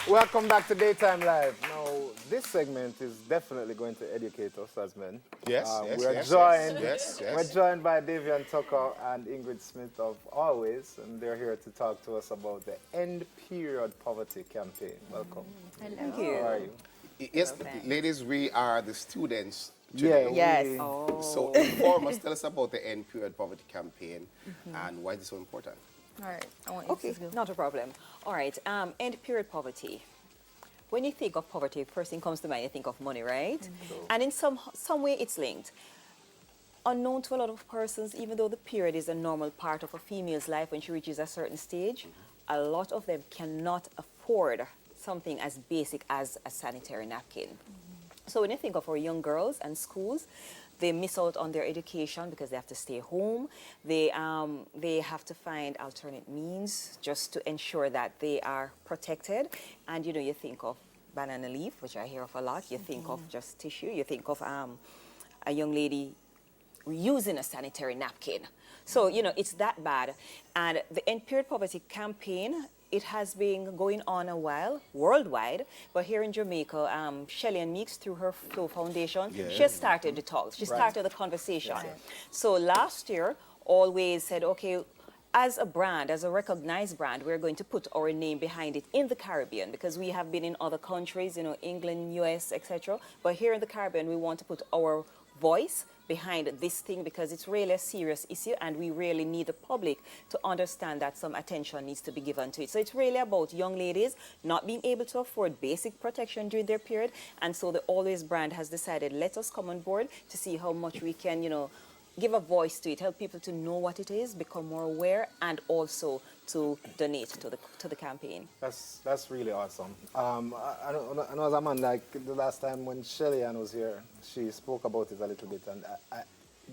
Welcome back to Daytime Live. Now, this segment is definitely going to educate us as men. We're joined by Davian Tucker and Ingrid Smith of Always, and they're here to talk to us about the End Period Poverty campaign. Welcome. Hello. Thank you. How are you? Yes, ladies, we are the students today. Yeah. Yes. So inform us, tell us about the End Period Poverty campaign and why it's so important. All right. I want you Okay, to go. not a problem. All right, end period poverty. When you think of poverty, first thing comes to mind, you think of money, right? And in some way it's linked. Unknown to a lot of persons, even though the period is a normal part of a female's life when she reaches a certain stage, a lot of them cannot afford something as basic as a sanitary napkin. So when you think of our young girls and schools, they miss out on their education because they have to stay home. They have to find alternate means just to ensure that they are protected. And you know, you think of banana leaf, which I hear of a lot. You think of just tissue. You think of a young lady using a sanitary napkin. So, you know, it's that bad. And the End Period Poverty campaign, it has been going on a while, worldwide, but here in Jamaica, Shelley and Meeks, through her Flow Foundation, she has started the talk. She started the conversation. So last year, Always said, okay, as a brand, as a recognized brand, we're going to put our name behind it in the Caribbean because we have been in other countries, you know, England, US, etc. But here in the Caribbean, we want to put our voice behind this thing because it's really a serious issue and we really need the public to understand that some attention needs to be given to it. So it's really about young ladies not being able to afford basic protection during their period, and so the Always brand has decided, let us come on board to see how much we can, you know, give a voice to it, help people to know what it is, become more aware, and also to donate to the campaign. That's really awesome. I know as a man, like the last time when Shelley Ann was here, she spoke about it a little bit, and it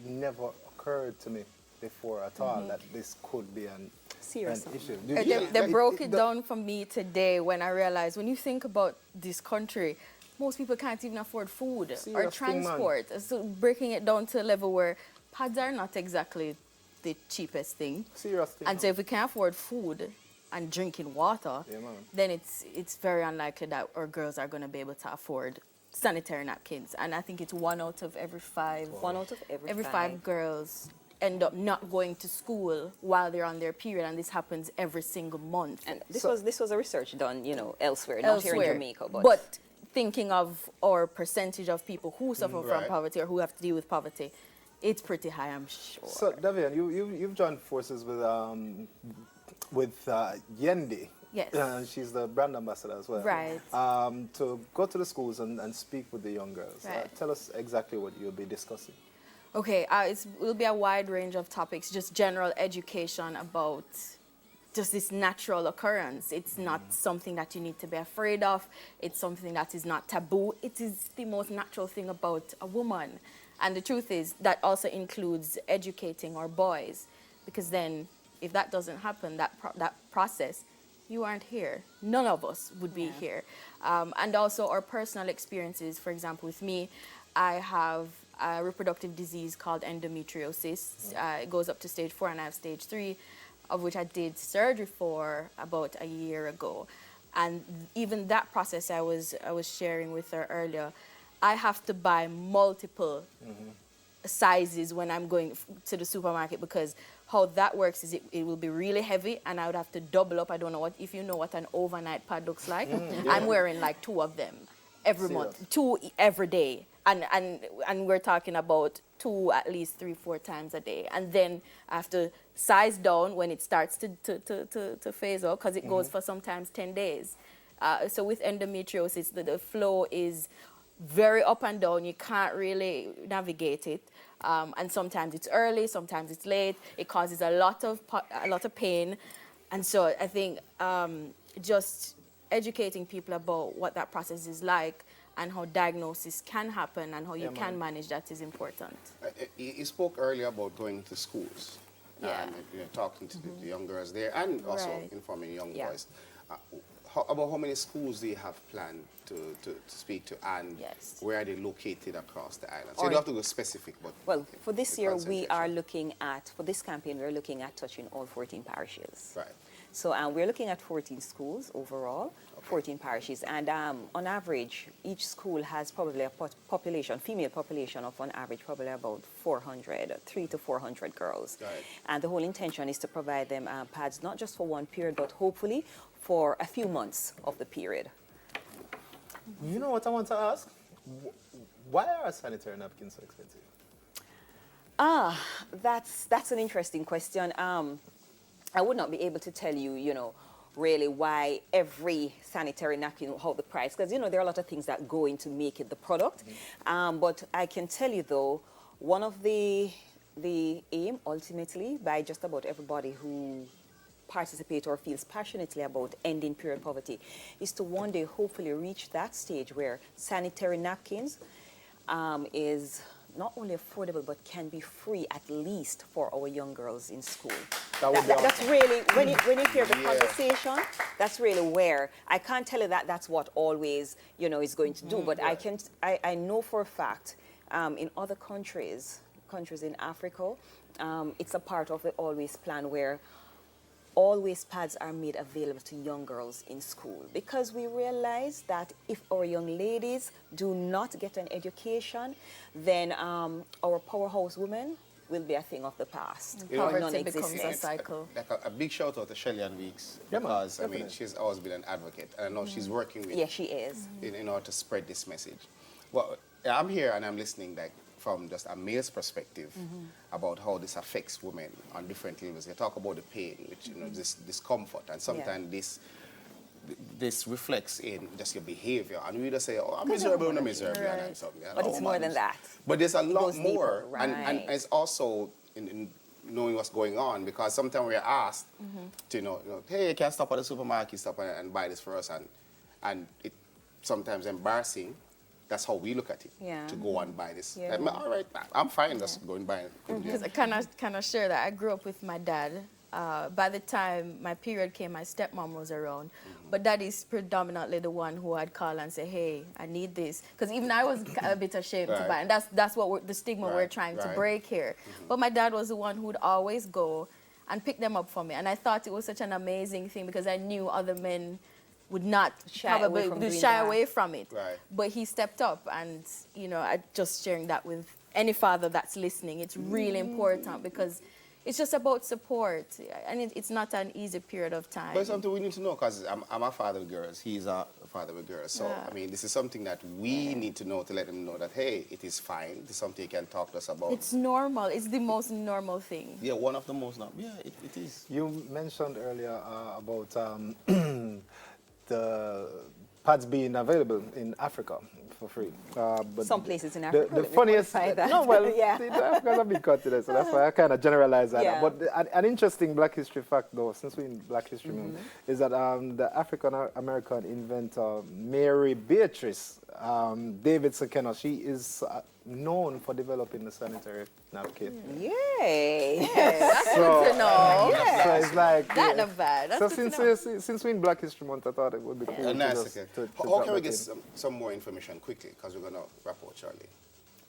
never occurred to me before at all that this could be an issue. They broke it down for me today when I realized when you think about this country, most people can't even afford food or transport. So breaking it down to a level where pads are not exactly the cheapest thing. Serious thing. And so if we can't afford food and drinking water, then it's very unlikely that our girls are going to be able to afford sanitary napkins. And I think it's 1 out of every 5. 1 out of every 5 girls end up not going to school while they're on their period, and this happens every single month. And this was a research done, you know, elsewhere, not here in Jamaica. But thinking of our percentage of people who suffer from poverty or who have to deal with poverty, it's pretty high, I'm sure. So, Davian, you've joined forces with Yendi. Yes. She's the brand ambassador as well. Right. To go to the schools and speak with the young girls. Right. Tell us exactly what you'll be discussing. Okay, it will be a wide range of topics, just general education about just this natural occurrence. It's not something that you need to be afraid of. It's something that is not taboo. It is the most natural thing about a woman. And the truth is that also includes educating our boys, because then if that doesn't happen, that process, you aren't here. None of us would be here. And also our personal experiences. For example, with me, I have a reproductive disease called endometriosis. It goes up to stage 4 and I have stage 3, of which I did surgery for about a year ago. And even that process I was sharing with her earlier, I have to buy multiple sizes when I'm going to the supermarket, because how that works is it will be really heavy and I would have to double up. I don't know if you know what an overnight pad looks like. I'm wearing like 2 of them every month, 2 every day. And we're talking about 2 at least 3-4 times a day. And then I have to size down when it starts to phase out, because it goes for sometimes 10 days. So with endometriosis, the flow is very up and down. You can't really navigate it. And sometimes it's early, sometimes it's late. It causes a lot of pain. And so I think just educating people about what that process is like and how diagnosis can happen and how you can manage that is important. You spoke earlier about going to schools and talking to the young girls there, and also informing young boys. About how many schools do you have planned to speak to, and where are they located across the island? So you don't have to go specific, but... Well, for this year, we are looking at, for this campaign, we're looking at touching all 14 parishes. Right. So we're looking at 14 schools overall, 14 parishes, and on average, each school has probably a population, female population of on average probably about 300 to 400 girls. Right. And the whole intention is to provide them pads not just for one period, but hopefully for a few months of the period. You know what I want to ask? Why are sanitary napkins so expensive? That's an interesting question. I would not be able to tell you, really why every sanitary napkin, how the price, because, there are a lot of things that go into make it the product. But I can tell you, though, one of the aim, ultimately, by just about everybody who participate or feels passionately about ending period poverty, is to one day hopefully reach that stage where sanitary napkins is not only affordable but can be free at least for our young girls in school. That's really, when you hear the conversation, that's really where, I can't tell you that that's what always, is going to do, but I know for a fact in other countries in Africa, it's a part of the Always plan where Always pads are made available to young girls in school, because we realize that if our young ladies do not get an education, then our powerhouse women will be a thing of the past. Poverty becomes a cycle. Like a big shout out to Shelly and Weeks, Yeah, man, because I mean she's always been an advocate, and I know she's working with. Yeah, she is. In order to spread this message. Well, I'm here and I'm listening like from just a male's perspective about how this affects women on different levels. They talk about the pain, which this discomfort, and sometimes this reflects in just your behavior, and we just say, "Oh, I'm miserable, I'm miserable," and something. But it's more than that. But there's a lot goes more, deeper, and it's also in knowing what's going on, because sometimes we're asked to, hey, you can stop at the supermarket, stop and buy this for us, and it sometimes embarrassing. That's how we look at it. Yeah. To go and buy this. Yeah. All right, I'm fine. Just go and buy it. Because I kind of share that. I grew up with my dad. By the time my period came, my stepmom was around. But dad is predominantly the one who I'd call and say, hey, I need this. Because even I was a bit ashamed to buy. And that's what the stigma we're trying to break here. But my dad was the one who would always go and pick them up for me. And I thought it was such an amazing thing, because I knew other men would not shy away from it. Right. But he stepped up, and I just sharing that with any father that's listening. It's really important, because it's just about support, and it's not an easy period of time. But it's something we need to know, because I'm a father of girls. He's a father of girls. So, I mean, this is something that we need to know, to let them know that, hey, it is fine. This is something you can talk to us about. It's normal. It's the most normal thing. Yeah, one of the most normal. Yeah, it is. You mentioned earlier about the pads being available in Africa for free. But some places in Africa. The funniest, no, well, yeah. Africa's a big continent, so that's why I kind of generalize that. Yeah. But an interesting Black History fact, though, since we're in Black History Month, is that the African-American inventor Mary Beatrice Davidson Kenner, she is known for developing the sanitary napkin. Yay! That's good to know. So it's like That's not bad. That's so good to know. since we're in Black History Month, I thought it would be cool. Nice. How can we get in. some more information quickly? Because we're going to wrap out shortly.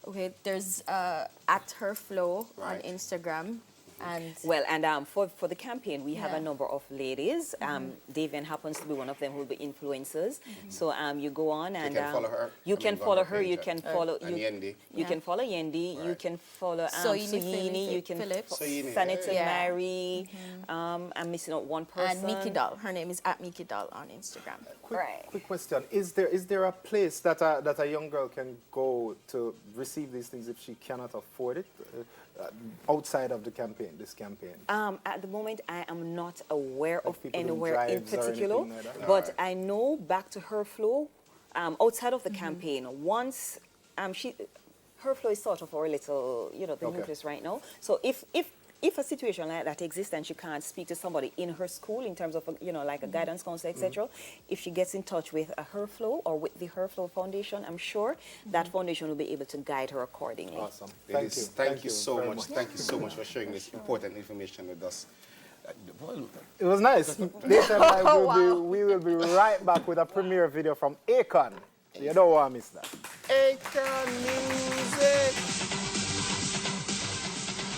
Okay, there's at her flow on Right. Instagram. And Well, and for the campaign, we have a number of ladies. Davian happens to be one of them who will be influencers. So you go on and can follow her. You can follow her. You page, can follow and Yendi. You can follow Yendi. You Right. can follow Soyini You can Phillips. Soyini, Senator yeah. Mary. I'm missing out one person. and Miki Doll. Her name is @MikiDoll on Instagram. Quick question: Is there a place that a young girl can go to receive these things if she cannot afford it outside of the campaign? This campaign. At the moment, I am not aware of people doing anywhere in drives or particular, anything like that? but Alright. I know back to her flow, outside of the campaign, once her flow is sort of our little, the Okay. nucleus right now. So if a situation like that exists and she can't speak to somebody in her school in terms of, like a guidance counselor, etc., if she gets in touch with a Her Flow or with the Her Flow Foundation, I'm sure that foundation will be able to guide her accordingly. Awesome. Thank you so very much. Thank you so much for sharing this important information with us. It was nice. Later, we will be right back with a premiere video from Akon. You don't want to miss that. Akon Music.